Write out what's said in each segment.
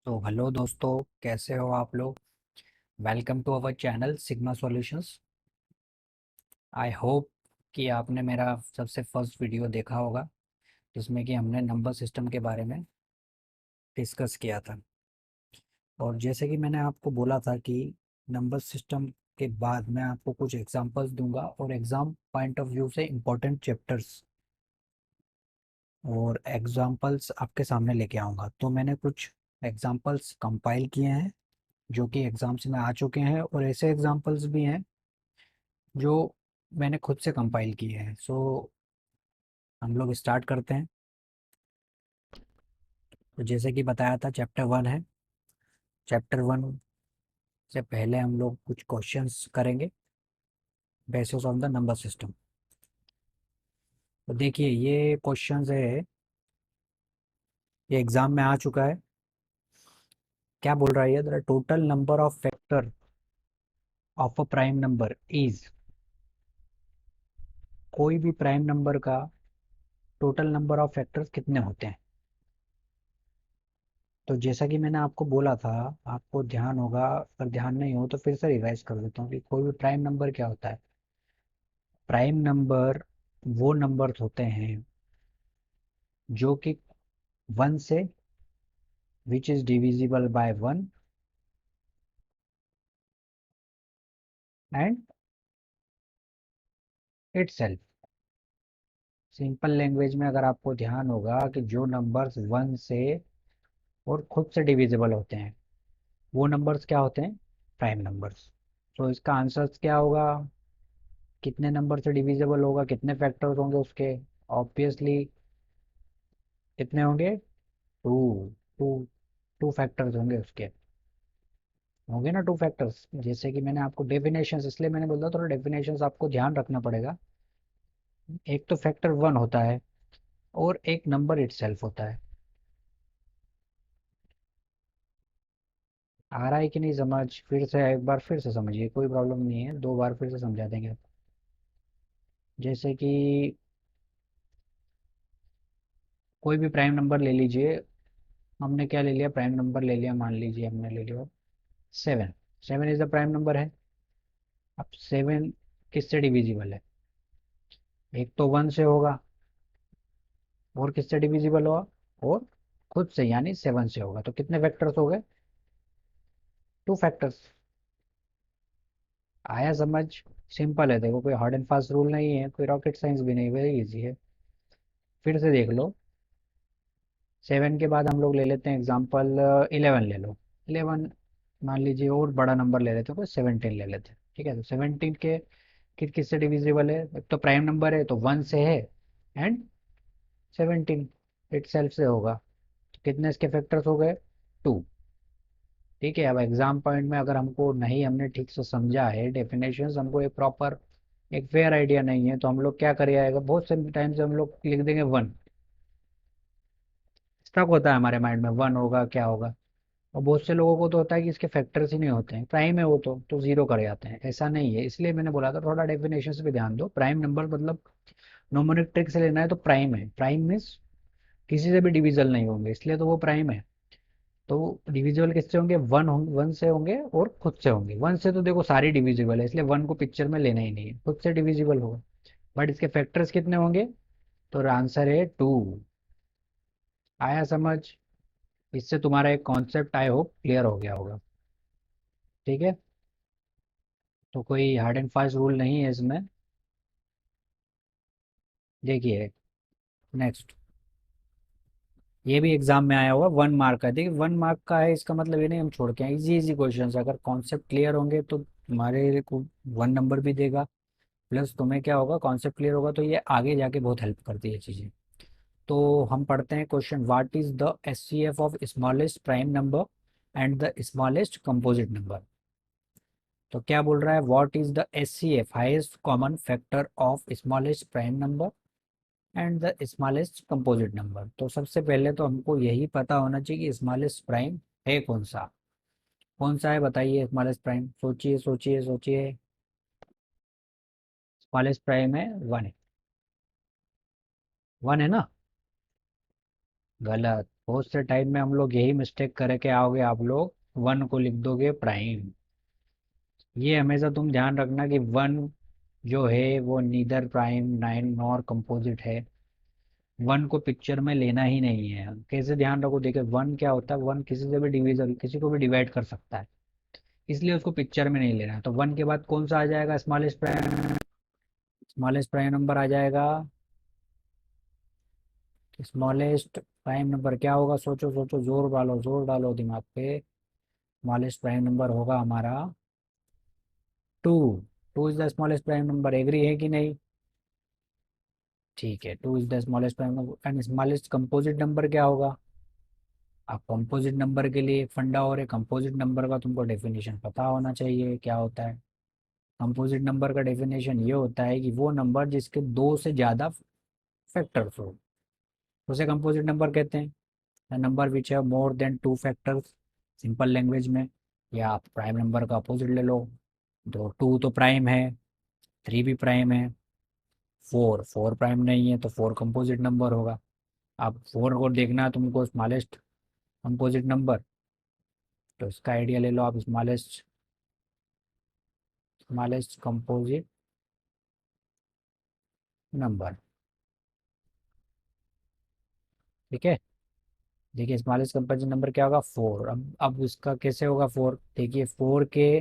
तो हेलो दोस्तों, कैसे हो आप लोग। Welcome to our channel sigma solutions. I hope कि आपने मेरा सबसे फर्स्ट वीडियो देखा होगा जिसमें कि हमने नंबर सिस्टम के बारे में डिस्कस किया था। और जैसे कि मैंने आपको बोला था कि नंबर सिस्टम के बाद मैं आपको कुछ एग्जांपल्स दूंगा और एग्ज़ाम पॉइंट ऑफ व्यू से इम्पोर्टेंट चैप्टर्स और एग्जांपल्स आपके सामने लेके आऊँगा। तो मैंने कुछ एग्जांपल्स कंपाइल किए हैं जो कि एग्ज़ाम्स में आ चुके हैं, और ऐसे एग्जांपल्स भी हैं जो मैंने खुद से कंपाइल किए हैं। सो हम लोग स्टार्ट करते हैं। तो जैसे कि बताया था, चैप्टर वन है। चैप्टर वन से पहले हम लोग कुछ क्वेश्चंस करेंगे basis on the number system. तो देखिए, ये क्वेश्चंस है, ये एग्जाम में आ चुका है। क्या बोल रहा है ये, the total number of factor of a prime number is, कोई भी प्राइम नंबर का टोटल नंबर ऑफ फैक्टर्स कितने होते हैं। तो जैसा कि मैंने आपको बोला था, आपको ध्यान होगा, अगर ध्यान नहीं हो तो फिर से रिवाइज कर देता हूँ कि कोई भी प्राइम नंबर क्या होता है। प्राइम नंबर वो नंबर्स होते हैं जो कि वन से, which is divisible by one and itself. Simple language में अगर आपको ध्यान होगा कि जो नंबर्स वन से और खुद से डिविजिबल होते हैं वो नंबर्स क्या होते हैं, प्राइम नंबर्स। तो इसका आंसर क्या होगा, कितने नंबर से डिविजिबल होगा, कितने फैक्टर्स होंगे उसके। ऑब्वियसली कितने होंगे, टू। टू टू फैक्टर्स होंगे उसके, होंगे ना टू फैक्टर्स। जैसे कि मैंने आपको डेफिनेशंस, इसलिए मैंने बोला थोड़ा डेफिनेशंस आपको ध्यान रखना पड़ेगा। एक तो फैक्टर वन होता है और एक नंबर इटसेल्फ होता है। आ रहा है कि नहीं समझ, फिर से एक बार फिर से समझिए, कोई प्रॉब्लम नहीं है, दो बार फिर से समझा देंगे। जैसे कि कोई भी प्राइम नंबर ले लीजिए। हमने क्या ले लिया, प्राइम नंबर ले लिया, मान लीजिए हमने ले लिया seven. Seven is the prime number है। अब सेवन किससे डिविजिबल है, एक तो वन से होगा, और किससे डिविजिबल होगा, और खुद से यानी सेवन से होगा। तो कितने फैक्टर्स हो गए, टू फैक्टर्स। आया समझ। सिंपल है, देखो कोई हार्ड एंड फास्ट रूल नहीं है, कोई रॉकेट साइंस भी नहीं, वेरी इजी है। फिर से देख लो, सेवन के बाद हम लोग ले लेते हैं एग्जाम्पल, इलेवन ले लो। इलेवन मान लीजिए, और बड़ा नंबर ले लेते हैं, कोई सेवनटीन ले लेते हैं, ठीक है। तो सेवनटीन के किससे डिविजिबल है, एक तो प्राइम नंबर है तो वन से है, एंड सेवनटीन इट सेल्फ से होगा। तो कितने इसके फैक्टर्स हो गए, टू। ठीक है। अब एग्जाम पॉइंट में अगर हमको नहीं, हमने ठीक से समझा है डेफिनेशन, हमको एक प्रॉपर एक फेयर आइडिया नहीं है, तो हम लोग क्या करिएगा, बहुत से टाइम से हम लोग लिख देंगे वन। स्टक होता है हमारे माइंड में, वन होगा क्या होगा। और बहुत से लोगों को तो होता है कि इसके फैक्टर्स ही नहीं होते हैं, प्राइम है वो तो जीरो कर जाते हैं। ऐसा नहीं है, इसलिए मैंने बोला था थोड़ा डेफिनेशन पे ध्यान दो। प्राइम नंबर मतलब नोमोनिक ट्रिक से लेना है तो प्राइम है। प्राइम मीन्स किसी से भी डिविजल नहीं होंगे, इसलिए तो वो प्राइम है। तो डिविजिबल किससे होंगे, वन से होंगे और खुद से होंगे। वन से तो देखो सारी डिविजिबल है, इसलिए वन को पिक्चर में लेना ही नहीं है, खुद से डिविजिबल होगा। बट इसके फैक्टर्स कितने होंगे, तो आंसर है टू। आया समझ। इससे तुम्हारा एक कॉन्सेप्ट आई होप क्लियर हो गया होगा। ठीक है। तो कोई हार्ड एंड फास्ट रूल नहीं है इसमें। देखिए नेक्स्ट, ये भी एग्जाम में आया हुआ, वन मार्क का। देखिए वन मार्क का है, इसका मतलब ये नहीं हम छोड़ के आए, इजी इजी क्वेश्चन। अगर कॉन्सेप्ट क्लियर होंगे तो तुम्हारे को वन नंबर भी देगा, प्लस तुम्हें क्या होगा, कॉन्सेप्ट क्लियर होगा तो ये आगे जाके बहुत हेल्प करती है चीज़ें। तो हम पढ़ते हैं question, what is the HCF of smallest prime number and the smallest composite number. तो क्या बोल रहा है, what is the HCF, highest common factor of smallest prime number and the smallest composite number. तो सबसे पहले तो हमको यही पता होना चाहिए कि स्मॉलेस्ट प्राइम है कौन सा। कौन सा है बताइए स्मॉलेस्ट प्राइम, सोचिए सोचिए सोचिए। स्मॉलेस्ट प्राइम है वन है, वन है ना। गलत। बहुत से टाइम में हम लोग यही मिस्टेक करके आओगे, आप लोग वन को लिख दोगे प्राइम। ये हमेशा तुम ध्यान रखना कि वन जो है वो neither prime nine nor composite है। वन को पिक्चर में लेना ही नहीं है। कैसे ध्यान रखो, देखिए वन क्या होता है, वन किसी से भी डिविजन, किसी को भी डिवाइड कर सकता है, इसलिए उसको पिक्चर में नहीं लेना है। तो वन के बाद कौन सा आ जाएगा, smallest prime, smallest prime number आ जाएगा। स्मॉलेस्ट प्राइम नंबर क्या होगा, सोचो सोचो, जोर डालो दिमाग पे। स्मॉलेस्ट प्राइम नंबर होगा हमारा two. Two is the smallest prime number, agree है कि नहीं? ठीक है, two is the smallest prime number. And smallest composite number क्या होगा? अब कंपोजिट नंबर के लिए एक फंडा और है, कंपोजिट नंबर का तुमको डेफिनेशन पता होना चाहिए क्या होता है। कंपोजिट नंबर का डेफिनेशन ये होता है कि वो नंबर जिसके दो से ज़्यादा फैक्टर्स हो, उसे कंपोजिट नंबर कहते हैं। The number which have more than two factors, simple language में। या आप प्राइम नंबर का अपोजिट ले लो, तो टू तो प्राइम है, थ्री भी प्राइम है, फोर फोर प्राइम नहीं है, तो फोर कंपोजिट नंबर होगा। अब फोर को देखना है तुमको स्मॉलेस्ट कंपोजिट नंबर, तो इसका आइडिया ले लो आप, स्मॉलेस्ट स्मॉलेस्ट कंपोजिट नंबर। ठीक है, देखिए स्मॉलेस्ट कंपोजिट नंबर क्या होगा, फोर। अब इसका कैसे होगा फोर, देखिए फोर के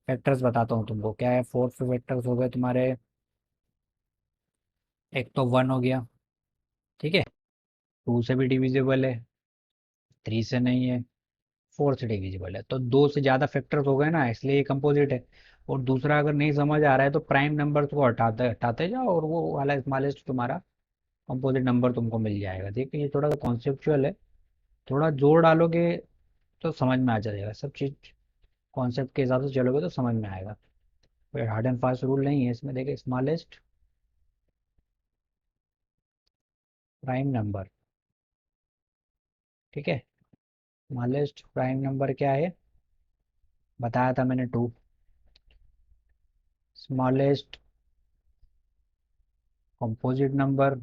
फैक्टर्स बताता हूँ तुमको क्या है। फोर के फैक्टर्स हो गए तुम्हारे, एक तो वन हो गया, ठीक है, टू से भी डिविजिबल है, थ्री से नहीं है, फोर से डिविजिबल है, तो दो से ज़्यादा फैक्टर्स हो गए ना, इसलिए ये कंपोजिट है। और दूसरा, अगर नहीं समझ आ रहा है तो प्राइम नंबर्स को हटाते हटाते जाओ और वो वाला स्मॉलेस्ट तुम्हारा कंपोजिट नंबर तुमको मिल जाएगा। देखिए ये थोड़ा सा कॉन्सेप्चुअल है, थोड़ा जोर डालोगे तो समझ में आ जाएगा सब चीज़। कॉन्सेप्ट के हिसाब से चलोगे तो समझ में आएगा, कोई हार्ड एंड फास्ट रूल नहीं है इसमें। देखिए स्मॉलेस्ट प्राइम नंबर, ठीक है, स्मॉलेस्ट प्राइम नंबर क्या है, बताया था मैंने, टू। स्मॉलेस्ट कंपोजिट नंबर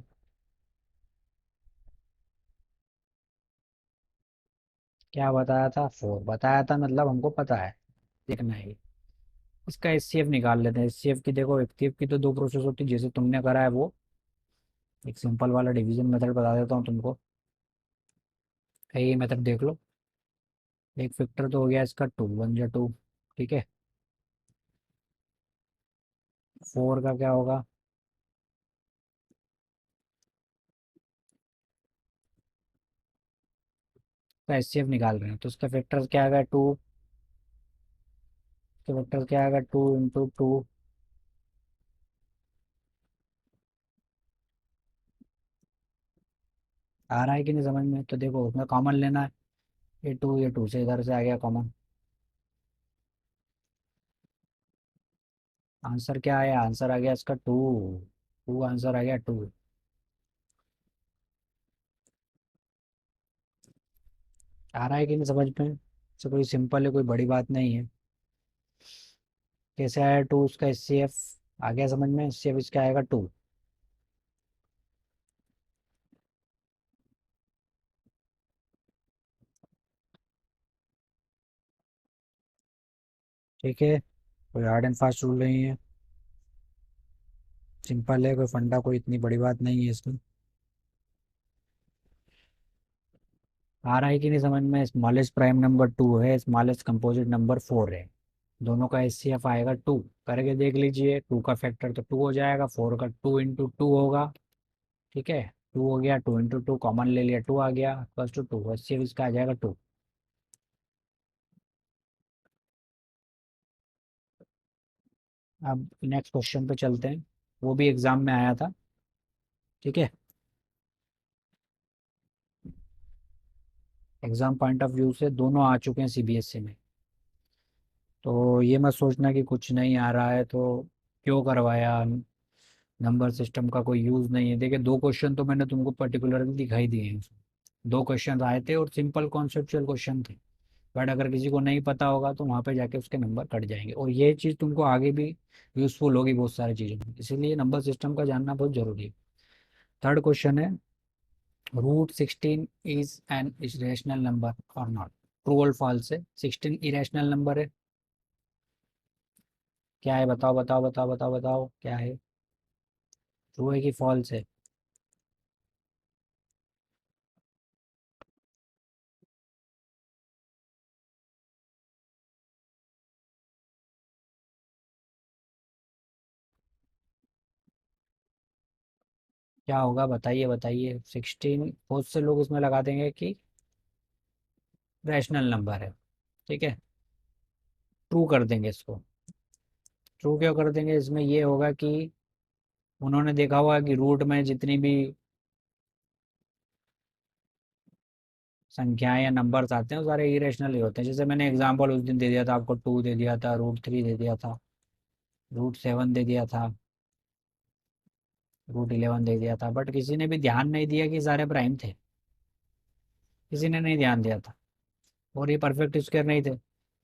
क्या बताया था, फोर बताया था, मतलब हमको पता है, देखना है। इसका एचसीएफ निकाल लेते हैं। एचसीएफ की देखो, एचसीएफ की तो दो प्रोसेस होती है, जैसे तुमने करा है वो। एक सिंपल वाला डिवीजन मेथड बता देता हूँ तुमको, ये मेथड देख लो। एक फैक्टर तो हो गया इसका टू, वन जा टू, ठीक है। फोर का क्या होगा, तो एचसीएफ निकाल रहे हैं, तो उसका फैक्टर क्या आएगा, टू। उसका फैक्टर क्या आएगा, टू इंटू टू। आ रहा है कि नहीं समझ में? तो देखो उसमें कॉमन लेना है, ये टू से इधर से आ गया कॉमन। आंसर क्या आया, आंसर आ गया इसका टू। टू आंसर आ गया, टू। आ रहा है कि नहीं समझ में? तो कोई सिंपल है, कोई बड़ी बात नहीं है। कैसे आया टू, उसका एच सी एफ आ गया समझ में, एच सी एफ इसका आएगा टू। ठीक है, कोई हार्ड एंड फास्ट रूल नहीं है, सिंपल है, कोई फंडा, कोई इतनी बड़ी बात नहीं है इसमें। आ रहा है कि नहीं समझ में? स्मॉलेस्ट प्राइम नंबर टू है, स्मॉलेस्ट कंपोजिट नंबर फोर है, दोनों का एच सी एफ आएगा टू। करके देख लीजिए, टू का फैक्टर तो टू हो जाएगा, फोर का टू इंटू टू होगा, ठीक है। टू हो गया, टू इंटू टू कॉमन ले लिया, टू आ गया, plus two two, H C F इसका आ जाएगा टू। अब नेक्स्ट क्वेश्चन पे चलते हैं, वो भी एग्जाम में आया था, ठीक है। एग्जाम पॉइंट ऑफ व्यू से दोनों आ चुके हैं सीबीएसई में, तो ये मत सोचना कि कुछ नहीं आ रहा है तो क्यों करवाया, नंबर सिस्टम का कोई यूज़ नहीं है। देखिए दो क्वेश्चन तो मैंने तुमको पर्टिकुलरली दिखाई दिए हैं, दो क्वेश्चन आए थे और सिंपल कॉन्सेप्चुअल क्वेश्चन थे। बट अगर किसी को नहीं पता होगा तो वहाँ पे जाके उसके नंबर कट जाएंगे, और ये चीज़ तुमको आगे भी यूज़फुल होगी बहुत सारी चीज़ों में, इसीलिए नंबर सिस्टम का जानना बहुत जरूरी है। थर्ड क्वेश्चन है, root 16 is an irrational number और नॉट? ट्रू और फॉल्स है? 16 इरेशनल नंबर है? क्या है? बताओ बताओ बताओ बताओ बताओ, क्या है? ट्रू है कि फॉल्स है? क्या होगा? बताइए बताइए। 16 बहुत से लोग इसमें लगा देंगे कि रैशनल नंबर है, ठीक है, ट्रू कर देंगे इसको। ट्रू क्यों कर देंगे? इसमें ये होगा कि उन्होंने देखा होगा कि रूट में जितनी भी संख्याएं या नंबर्स आते हैं वो सारे इरेशनल ही होते हैं। जैसे मैंने एग्जांपल उस दिन दे दिया था आपको, 2 दे दिया था, रूट 3 दे दिया था, रूट 7 दे दिया था, रूट 11 दे दिया था, बट किसी ने भी ध्यान नहीं दिया कि सारे प्राइम थे। किसी ने नहीं ध्यान दिया था। और ये परफेक्ट स्क्वायर नहीं थे।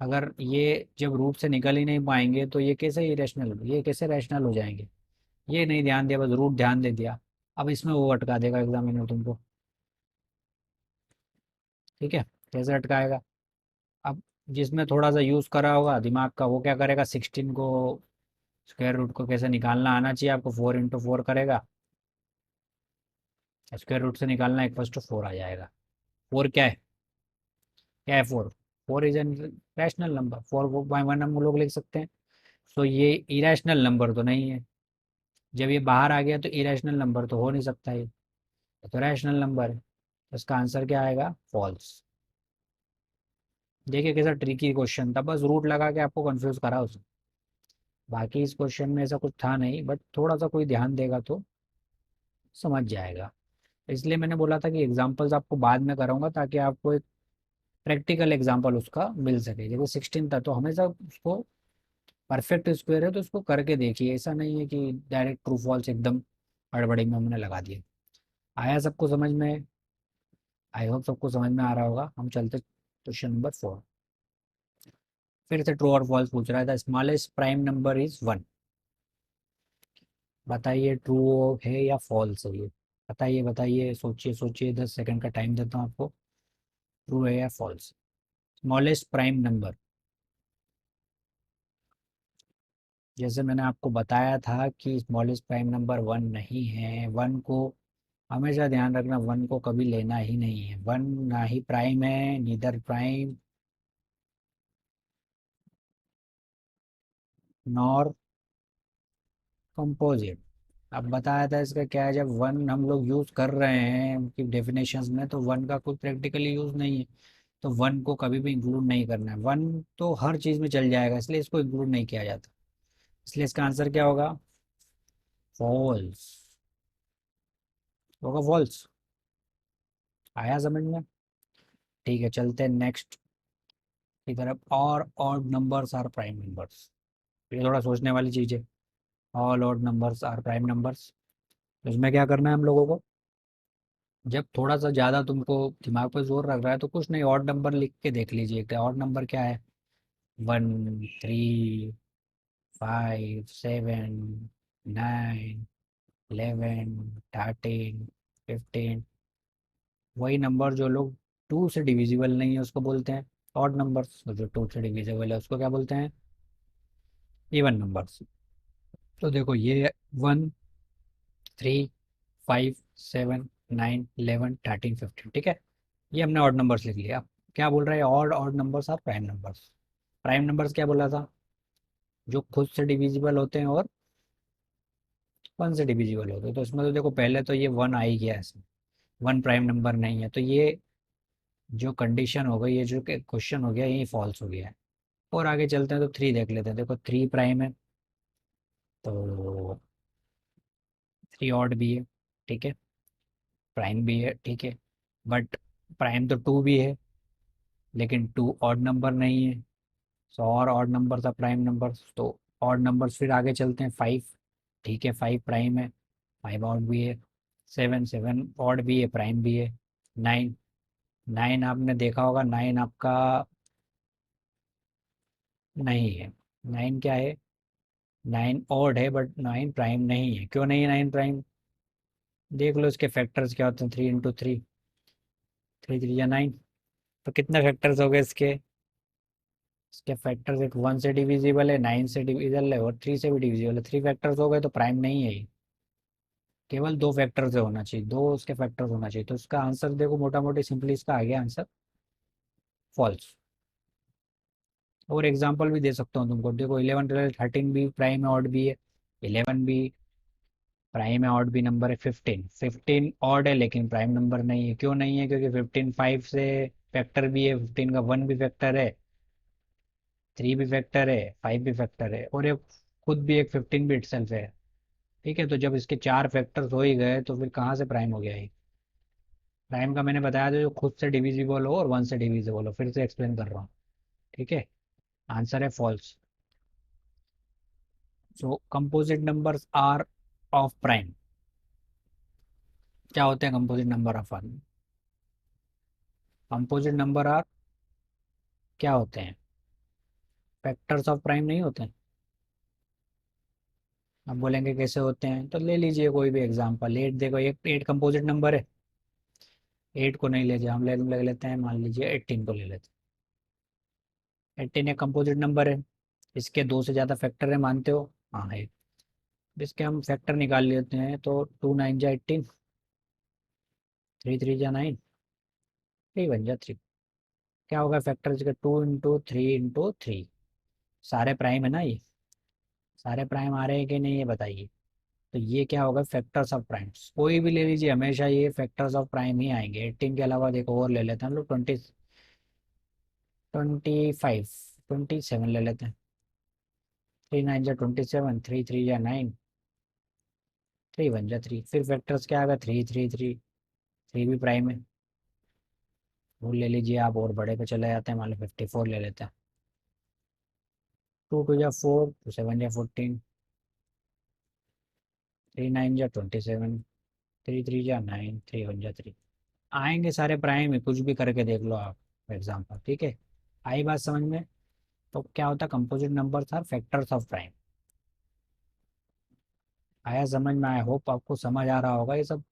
अगर ये जब रूट से निकल ही नहीं पाएंगे तो ये कैसे इरेशनल, ये कैसे रैशनल हो जाएंगे? ये नहीं ध्यान दिया, बस रूट ध्यान दे दिया। अब इसमें वो अटका देगा एग्जामिनर तुमको। ठीक है, कैसे अटकाएगा? अब जिसमें थोड़ा सा यूज़ करा होगा दिमाग का, वो क्या करेगा? 16 को स्क्वायर रूट को कैसे निकालना आना चाहिए आपको। 4 इंटू 4 करेगा, स्क्वायर रूट से निकालना, एक फर्स्ट 4 आ जाएगा। 4 क्या है? क्या है 4? 4 इज एन रैशनल नंबर। 4/1 हम लोग लिख सकते हैं। सो ये इरेशनल नंबर तो नहीं है। जब ये बाहर आ गया तो इरेशनल नंबर तो हो नहीं सकता, ये तो रैशनल नंबर है। तो इसका आंसर क्या आएगा? फॉल्स। देखिए कैसा ट्रिकी क्वेश्चन था, बस रूट लगा के आपको कंफ्यूज करा उसने। बाकी इस क्वेश्चन में ऐसा कुछ था नहीं, बट थोड़ा सा कोई ध्यान देगा तो समझ जाएगा। इसलिए मैंने बोला था कि एग्जांपल्स आपको बाद में कराऊंगा ताकि आपको एक प्रैक्टिकल एग्जांपल उसका मिल सके। जैसे 16 था तो हमेशा उसको परफेक्ट स्क्वायर है तो उसको करके देखिए। ऐसा नहीं है कि डायरेक्ट ट्रू फॉल्स एकदम हड़बड़ी में हमने लगा दिया। आया सबको समझ में? आई होप सबको समझ में आ रहा होगा। हम चलते क्वेश्चन नंबर 4। फिर से ट्रू और फॉल्स पूछ रहा था। Smallest prime number is 1। बताइए ट्रू है या फॉल्स है ये? बताइए बताइए, सोचिए सोचिए, 10 सेकंड का टाइम देता हूँ आपको। ट्रू है या फॉल्स? स्मॉलेस्ट प्राइम नंबर, जैसे मैंने आपको बताया था कि स्मॉलेस्ट प्राइम नंबर 1 नहीं है। 1 को हमेशा ध्यान रखना, 1 को कभी लेना ही नहीं है। 1 ना ही प्राइम है, नीदर प्राइम नॉर कंपोजिट। अब बताया था इसका क्या है, जब 1 हम लोग यूज़ कर रहे हैं उनकी डेफिनेशंस में तो 1 का कोई प्रैक्टिकली यूज़ नहीं है। तो 1 को कभी भी इंक्लूड नहीं करना है। 1 तो हर चीज़ में चल जाएगा, इसलिए इसको इंक्लूड नहीं किया जाता। इसलिए इसका आंसर क्या होगा? फॉल्स होगा, फॉल्स। आया समझ में? ठीक है, चलते हैं नेक्स्ट की तरफ। और odd numbers are prime numbers. ये थोड़ा सोचने वाली चीज़ है। All odd numbers are prime numbers. इसमें क्या करना है हम लोगों को? जब थोड़ा सा ज़्यादा तुमको दिमाग पे जोर रख रहा है तो कुछ नहीं, ऑड नंबर लिख के देख लीजिए कि ऑड नंबर क्या है। 1, 3, 5, 7, 9, 11, 13, 15। वही नंबर जो लोग 2 से डिविजिबल नहीं है उसको बोलते हैं ऑड नंबर्स, और जो 2 से डिविजिबल है उसको क्या बोलते हैं? Even numbers. तो देखो ये 1, 3, 5, 7, 9, 11, 13, 15, ठीक है। ये हमने ऑड नंबर्स लिख लिया। क्या बोल रहा है? Odd odd numbers are prime numbers. Prime numbers क्या बोला था? जो खुद से डिविजिबल होते हैं और 1 से डिविजिबल होते हैं। तो इसमें तो देखो पहले तो ये 1 आ ही गया है इसमें। 1 प्राइम नंबर नहीं है, तो ये जो कंडीशन हो गई, ये जो क्वेश्चन हो गया, ये फॉल्स हो गया है। और आगे चलते हैं तो 3 देख लेते हैं। देखो 3 प्राइम है, तो 3 ऑड भी है, ठीक है, प्राइम भी है, ठीक है। बट प्राइम तो 2 भी है, लेकिन 2 ऑड नंबर नहीं है। सो और ऑड नंबर था प्राइम नंबर, तो ऑड नंबर्स फिर आगे चलते हैं। 5, ठीक है, 5 प्राइम है, 5 ऑड भी है। 7, 7 ऑड भी है, प्राइम भी है। 9, 9 आपने देखा होगा, 9 आपका नहीं है। 9 क्या है? 9 ऑड है बट 9 प्राइम नहीं है। क्यों नहीं है 9 प्राइम? देख लो इसके फैक्टर्स क्या होते हैं, 3 × 3, 3 × 3 = 9। तो कितने फैक्टर्स हो गए इसके? इसके फैक्टर्स एक 1 से डिविजिबल है, 9 से डिविजिबल है और 3 से भी डिविजिबल है। 3 फैक्टर्स हो गए तो प्राइम नहीं है ये। केवल 2 फैक्टर से होना चाहिए, 2 उसके फैक्टर्स होना चाहिए। तो इसका आंसर देखो, मोटा मोटी सिंपली इसका आ गया आंसर फॉल्स। और एग्जांपल भी दे सकता हूँ तुमको, देखो 11 12 13 भी प्राइम है, ऑड भी है। 11 भी प्राइम है, ऑड भी नंबर है। 15 ऑड है लेकिन प्राइम नंबर नहीं है। क्यों नहीं है? क्योंकि 15 5 से फैक्टर भी है, 15 का 1 भी फैक्टर है, 3 भी फैक्टर है, 5 भी फैक्टर है, और ये खुद भी एक 15 भी इटसेल्फ है। ठीक है, तो जब इसके 4 फैक्टर्स हो ही गए तो फिर कहाँ से प्राइम हो गया ये? प्राइम का मैंने बताया था, जो खुद से डिविजिबल हो और 1 से डिविजिबल हो। फिर से एक्सप्लेन कर रहा हूँ। ठीक है, आंसर है false. So composite numbers are of prime. क्या होते हैं composite number of are? Composite number are क्या होते हैं? फैक्टर्स ऑफ प्राइम नहीं होते हैं। अब बोलेंगे कैसे होते हैं, तो ले लीजिए कोई भी एग्जांपल। 8 देखो, एक 8 कंपोजिट नंबर है। 8 को नहीं ले जाए, हम ले लेते हैं, मान लीजिए 18 को ले लेते हैं। 18 एक कंपोजिट नंबर है। इसके 2 से ज़्यादा फैक्टर है, मानते हो? हाँ है। इसके हम फैक्टर निकाल लेते हैं, तो 2 9 जा 18, 3 3 जा 9, 3 1 जा 3। क्या होगा फैक्टर इसका? 2 × 3 × 3। सारे प्राइम है ना ये? सारे प्राइम आ रहे हैं कि नहीं, ये बताइए। तो ये क्या होगा? Factors of primes. कोई भी ले लीजिए, हमेशा ये फैक्टर्स ऑफ प्राइम ही आएंगे। 18 के अलावा देखो और ले लेते हैं हम लोग, 25, 27 ले लेते हैं। 3 9 जा 27, 3 3 जा 9, 3 1 जा 3। फिर फैक्टर्स क्या आएगा? 3 3 3। 3 भी प्राइम है, वो ले लीजिए आप। और बड़े पे चले जाते हैं, मान लो 54 ले लेते हैं। 2 2 जा 4, 2 7 जा 14, 3 9 जा 27, 3 3 जा 9, 3 1 जा 3। आएंगे सारे प्राइम है, कुछ भी करके देख लो आप एग्जाम्पल। ठीक है, आई बात समझ में? तो क्या होता है कंपोजिट नंबर था फैक्टर्स ऑफ प्राइम। आया समझ में? आई होप आपको समझ आ रहा होगा। ये सब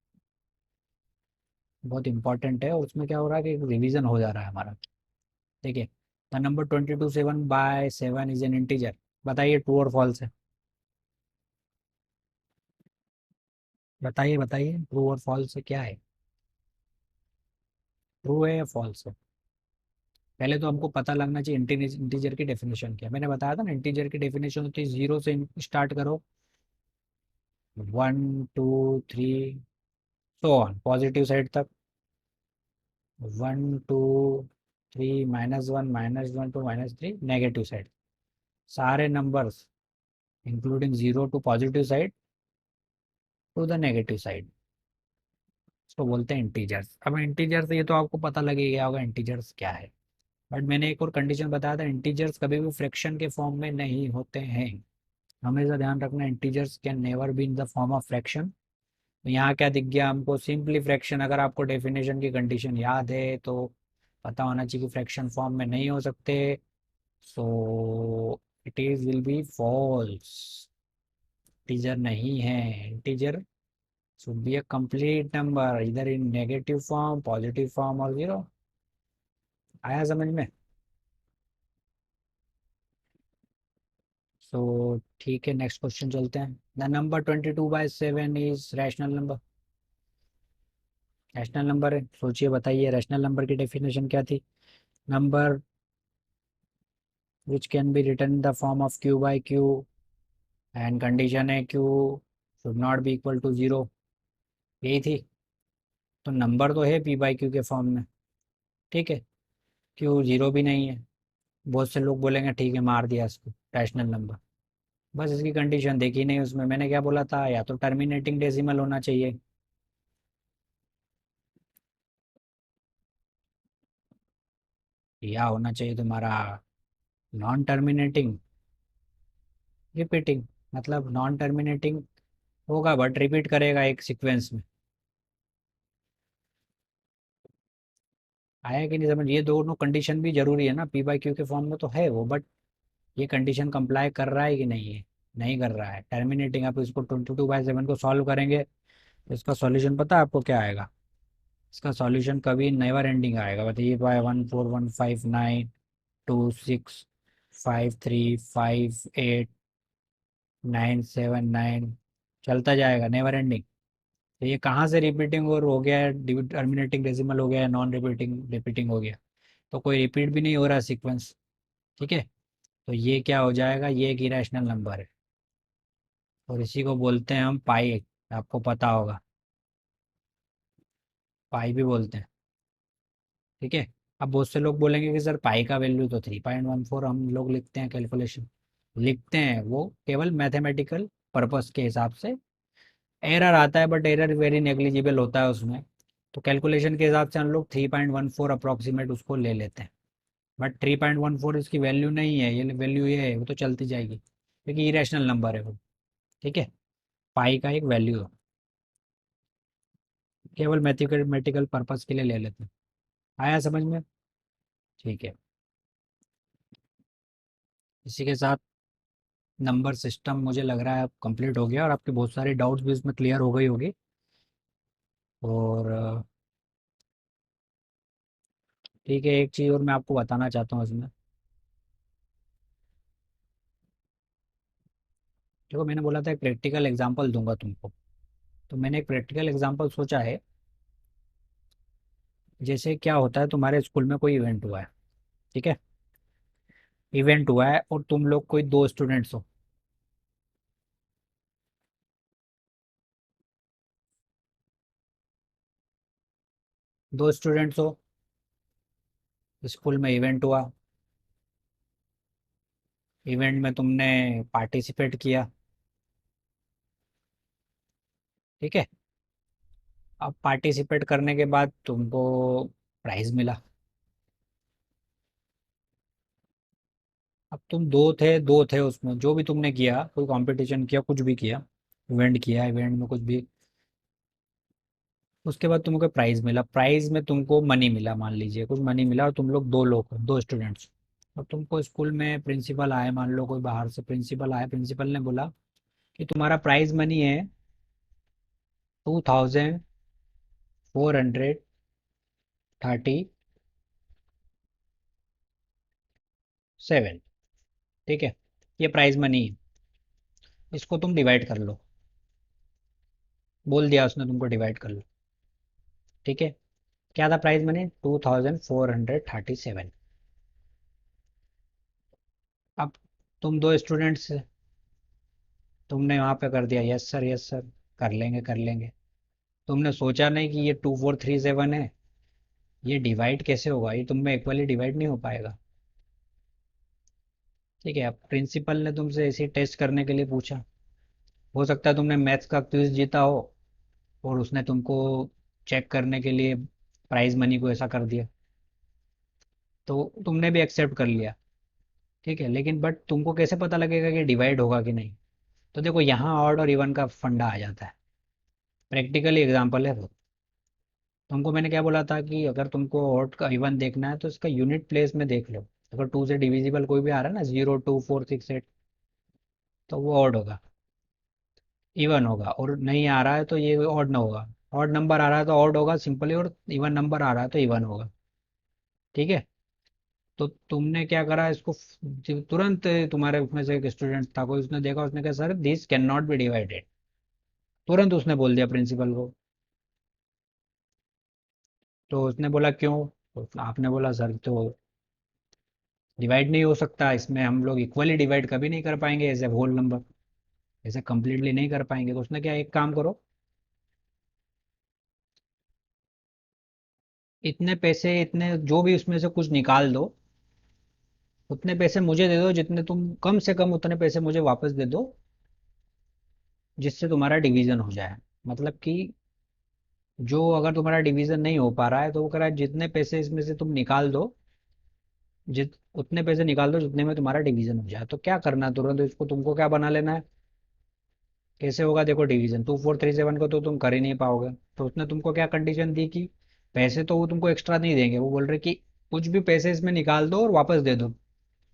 बहुत इंपॉर्टेंट है, और उसमें क्या हो रहा है कि रिवीजन हो जा रहा है हमारा। ठीक है, the number 22 7/7 is an integer. बताइए ट्रू और फॉल्स है? बताइए बताइए, ट्रू और फॉल्स है क्या है? ट्रू है या फॉल्स है? पहले तो हमको पता लगना चाहिए इंटीजर की डेफिनेशन क्या है। मैंने बताया था ना, इंटीजर की डेफिनेशन होती है 0 से स्टार्ट करो, 1 2 3 सो ऑन पॉजिटिव साइड तक, 1 2 3 -1 -1 टू -3 नेगेटिव साइड। सारे numbers including 0 to positive side to the negative side, इसको बोलते हैं इंटीजर्स। अब इंटीजर्स ये तो आपको पता लग ही गया होगा इंटीजर्स क्या है। बट मैंने एक और कंडीशन बताया था, इंटीजर्स कभी भी फ्रैक्शन के फॉर्म में नहीं होते हैं। हमेशा ध्यान रखना, integers can never be in the form of fraction. यहाँ क्या दिख गया हमको? Simply fraction. अगर आपको डेफिनेशन की कंडीशन याद है तो पता होना चाहिए कि फ्रैक्शन फॉर्म में नहीं हो सकते। So it is will be false. Integer नहीं है। Integer should be a complete number either in negative form, positive form or zero। आया समझ में? सो ठीक है, नेक्स्ट क्वेश्चन चलते हैं। The number 22/7 is rational number. Rational number है, सोचिए बताइए रैशनल नंबर की डेफिनेशन क्या थी? Number which can be written in the form of q/q and condition है q should not be equal to 0। यही थी। तो नंबर तो है p/q के फॉर्म में। ठीक है, q 0 भी नहीं है। बहुत से लोग बोलेंगे ठीक है, मार दिया इसको रैशनल नंबर। बस इसकी कंडीशन देखी नहीं उसमें। मैंने क्या बोला था? या तो टर्मिनेटिंग डेसिमल होना चाहिए, या होना चाहिए तुम्हारा नॉन टर्मिनेटिंग रिपीटिंग। मतलब नॉन टर्मिनेटिंग होगा बट रिपीट करेगा एक सीक्वेंस में। आया कि नहीं समझ? ये दोनों कंडीशन भी जरूरी है ना, p/q के फॉर्म में तो है वो, बट ये कंडीशन कंप्लाई कर रहा है कि नहीं है? नहीं कर रहा है। टर्मिनेटिंग, आप इसको 22/7 को सॉल्व करेंगे इसका सॉल्यूशन पता है आपको क्या आएगा? इसका सॉल्यूशन कभी नेवर एंडिंग आएगा। बताइए, बाय 14159265358 979 चलता जाएगा, नेवर एंडिंग। तो ये कहाँ से रिपीटिंग और हो गया है, टर्मिनेटिंग डेसिमल हो गया है, नॉन रिपीटिंग रिपीटिंग हो गया। तो कोई रिपीट भी नहीं हो रहा सीक्वेंस। ठीक है, तो ये क्या हो जाएगा, ये एक इरेशनल नंबर है और इसी को बोलते हैं हम पाई। आपको पता होगा, पाई भी बोलते हैं। ठीक है। अब बहुत से लोग बोलेंगे कि सर पाई का वैल्यू तो 3.14 हम लोग लिखते हैं, कैलकुलेशन लिखते हैं, वो केवल मैथमेटिकल पर्पस के हिसाब से एरर आता है, बट एरर वेरी नेग्लिजिबल होता है उसमें। तो कैलकुलेशन के हिसाब से हम लोग 3.14 अप्रॉक्सीमेट उसको ले लेते हैं। बट 3.14 इसकी वैल्यू नहीं है, ये वैल्यू ये है, वो तो चलती जाएगी क्योंकि इरेशनल नंबर है वो। ठीक है, पाई का एक वैल्यू है, केवल मैथमेटिकल पर्पस के लिए ले लेते हैं। आया समझ में? ठीक है। इसी के साथ नंबर सिस्टम मुझे लग रहा है अब कंप्लीट हो गया और आपके बहुत सारे डाउट्स भी इसमें क्लियर हो गई होगी। और ठीक है, एक चीज़ और मैं आपको बताना चाहता हूँ इसमें। देखो, मैंने बोला था एक प्रैक्टिकल एग्जांपल दूंगा तुमको। तो मैंने एक प्रैक्टिकल एग्जांपल सोचा है। जैसे क्या होता है, तुम्हारे स्कूल में कोई इवेंट हुआ है। ठीक है, इवेंट हुआ है और तुम लोग कोई दो स्टूडेंट्स हो। दो स्टूडेंट्स हो, स्कूल में इवेंट हुआ, इवेंट में तुमने पार्टिसिपेट किया। ठीक है, अब पार्टिसिपेट करने के बाद तुमको प्राइज मिला। अब तुम दो थे उसमें, जो भी तुमने किया, कोई कंपटीशन किया, कुछ भी किया, इवेंट किया, इवेंट में कुछ भी, उसके बाद तुमको प्राइज मिला। प्राइज में तुमको मनी मिला, मान लीजिए कुछ मनी मिला और तुम लोग दो लोग हो, दो स्टूडेंट्स। और तुमको स्कूल में प्रिंसिपल आए, मान लो कोई बाहर से प्रिंसिपल आए, प्रिंसिपल ने बोला कि तुम्हारा प्राइज मनी है 2437। ठीक है, ये प्राइज मनी है, इसको तुम डिवाइड कर लो। बोल दिया उसने तुमको, डिवाइड कर लो। ठीक है, क्या था प्राइज मनी? 2437। अब तुम दो स्टूडेंट्स, तुमने वहां पे कर दिया यस सर, यस सर, कर लेंगे कर लेंगे। तुमने सोचा नहीं कि ये 2437 है, ये डिवाइड कैसे होगा, ये तुम में इक्वली डिवाइड नहीं हो पाएगा। ठीक है, अब प्रिंसिपल ने तुमसे इसी टेस्ट करने के लिए पूछा। हो सकता है तुमने मैथ्स का क्विज जीता हो और उसने तुमको चेक करने के लिए प्राइज मनी को ऐसा कर दिया, तो तुमने भी एक्सेप्ट कर लिया। ठीक है, लेकिन बट तुमको कैसे पता लगेगा कि डिवाइड होगा कि नहीं? तो देखो, यहाँ ऑड और इवन का फंडा आ जाता है। प्रैक्टिकली एग्जांपल है वो। तुमको मैंने क्या बोला था कि अगर तुमको ऑड का इवन देखना है तो इसका यूनिट प्लेस में देख लो। अगर टू से डिविजिबल कोई भी आ रहा है ना, 0 2 4 6 8, तो वो ऑड होगा, इवन होगा। और नहीं आ रहा है तो ये ऑड ना होगा। ऑड नंबर आ रहा है तो ऑड होगा सिंपली, और इवन नंबर आ रहा है तो इवन होगा। ठीक है, तो तुमने क्या करा इसको, तुरंत तुम्हारे उसमें से एक स्टूडेंट था कोई, उसने देखा, उसने कहा sir this can not be divided. तुरंत उसने बोल दिया प्रिंसिपल को। तो उसने बोला क्यों? तो आपने बोला सर तो डिवाइड नहीं हो सकता, इसमें हम लोग इक्वली डिवाइड कभी नहीं कर पाएंगे एज ए होल नंबर, ऐसे कंप्लीटली नहीं कर पाएंगे। तो उसने क्या, एक काम करो, इतने पैसे, इतने जो भी उसमें से कुछ निकाल दो, उतने पैसे मुझे दे दो, जितने तुम कम से कम उतने पैसे मुझे वापस दे दो, जिससे तुम्हारा डिवीजन हो जाए। मतलब कि जो अगर तुम्हारा डिवीजन नहीं हो पा रहा है तो वो कह रहा है जितने पैसे इसमें से तुम निकाल दो, जित उतने पैसे निकाल दो जितने में तुम्हारा डिवीजन हो जाए। तो क्या करना है, तुरंत इसको तुमको क्या बना लेना है। कैसे होगा देखो डिवीजन, 2437 को तो तुम कर ही नहीं पाओगे। तो उसने तुमको क्या कंडीशन दी कि पैसे तो वो तुमको एक्स्ट्रा नहीं देंगे, वो बोल रहे कि कुछ भी पैसे इसमें निकाल दो और वापस दे दो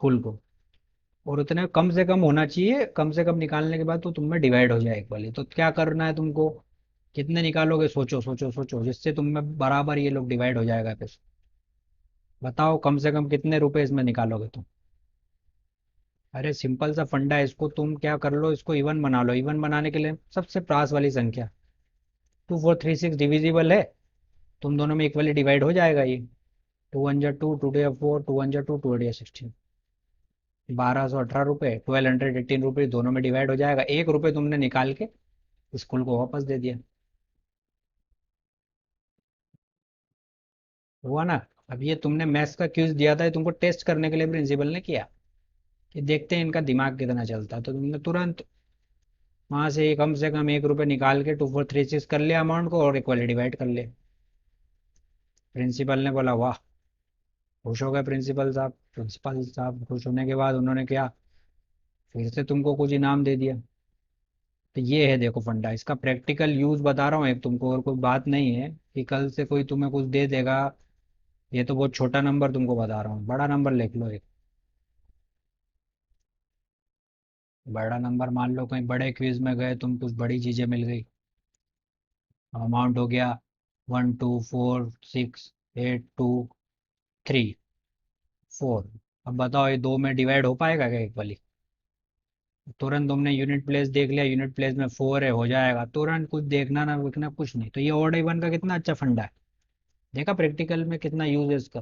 फुल को। और उतने कम से कम होना चाहिए, कम से कम निकालने के बाद तो तुम में डिवाइड हो जाए इक्वली। तो क्या करना है तुमको, कितने निकालोगे, सोचो सोचो सोचो, जिससे तुम में बराबर ये लोग डिवाइड हो जाएगा फिर। बताओ कम से कम कितने रुपए इसमें निकालोगे तुम। अरे सिंपल सा फंडा है, इसको तुम क्या कर लो, इसको इवन बना लो। इवन बनाने के लिए सबसे पास वाली संख्या 2436 डिविजिबल है, तुम दोनों में इक्वली डिवाइड हो जाएगा ये। 2 1 2 2 4, 2 1 2 2 16, 1218 रुपये, 1218 रुपये दोनों में डिवाइड हो जाएगा। 1 रुपये तुमने निकाल के स्कूल को वापस दे दिया। हुआ ना। अब ये तुमने मैथ्स का क्यूज दिया था, ये तुमको टेस्ट करने के लिए प्रिंसिपल ने किया कि देखते हैं इनका दिमाग कितना चलता है, तो तुमने तुरंत वहां से कम 1 रुपये निकाल के 2436 कर लिया अमाउंट को और इक्वली डिवाइड कर लिया। प्रिंसिपल ने बोला वाह, खुश हो गए प्रिंसिपल साहब। प्रिंसिपल साहब खुश होने के बाद उन्होंने क्या, फिर से तुमको कुछ इनाम दे दिया। तो ये है देखो फंडा, इसका प्रैक्टिकल यूज बता रहा हूँ एक तुमको, और कोई बात नहीं है कि कल से कोई तुम्हें कुछ दे देगा। ये तो बहुत छोटा नंबर तुमको बता रहा हूँ, बड़ा नंबर लिख लो एक। बड़ा नंबर मान लो कहीं बड़े क्विज में गए तुम, कुछ बड़ी चीजें मिल गई। अमाउंट हो गया 1 2 4 6 8 2 3 4। अब बताओ ये दो में डिवाइड हो पाएगा क्या इक्वली। तुरंत तुमने यूनिट प्लेस देख लिया, यूनिट प्लेस में 4 है, हो जाएगा तुरंत, कुछ देखना ना देखना कुछ नहीं। तो ये ऑड इवन का कितना अच्छा फंडा है, देखा प्रैक्टिकल में कितना यूज है इसका,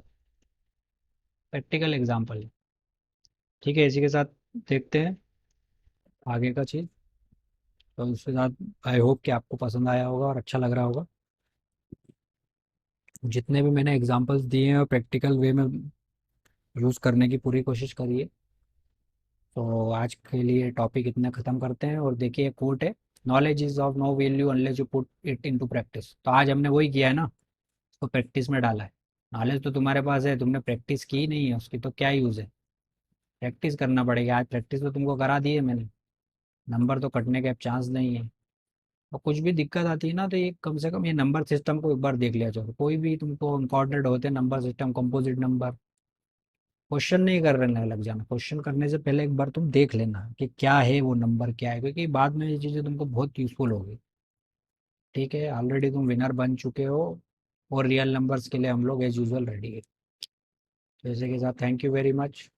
प्रैक्टिकल एग्जाम्पल है। ठीक है, इसी के साथ देखते हैं आगे का चीज़। तो उसके साथ आई होप कि आपको पसंद आया होगा और अच्छा लग रहा होगा। जितने भी मैंने एग्जांपल्स दिए हैं और प्रैक्टिकल वे में यूज़ करने की पूरी कोशिश करी है। तो आज के लिए टॉपिक इतना ख़त्म करते हैं, और देखिए कोट है, knowledge is of no value unless you put it into practice. तो आज हमने वही किया है ना, उसको प्रैक्टिस में डाला है। नॉलेज तो तुम्हारे पास है, तुमने प्रैक्टिस की नहीं है उसकी, तो क्या यूज़ है। प्रैक्टिस करना पड़ेगा, आज प्रैक्टिस तो तुमको करा दी है मैंने। नंबर तो कटने के अब चांस नहीं है। और कुछ भी दिक्कत आती है ना, तो ये कम से कम ये नंबर सिस्टम को एक बार देख लिया जाओ। कोई भी तुमको इंपॉर्टेंट होते हैं number system, composite number, question नहीं करने लग जाना। क्वेश्चन करने से पहले एक बार तुम देख लेना कि क्या है वो नंबर, क्या है, क्योंकि बाद में ये चीज़ें तुमको बहुत यूजफुल होगी। ठीक है, ऑलरेडी तुम विनर बन चुके हो, और रियल नंबर्स के लिए हम लोग एज यूजल रेडी है। जैसे के साथ थैंक यू वेरी मच,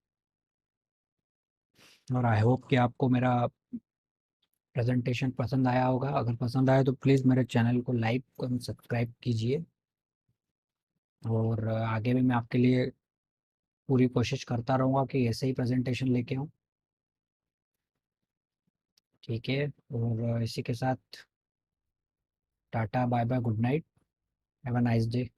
और आई होप कि आपको मेरा प्रेजेंटेशन पसंद आया होगा। अगर पसंद आया तो प्लीज़ मेरे चैनल को लाइक और सब्सक्राइब कीजिए, और आगे भी मैं आपके लिए पूरी कोशिश करता रहूँगा कि ऐसे ही प्रेजेंटेशन लेके आऊँ। ठीक है, और इसी के साथ tata bye bye, good night, have a nice day.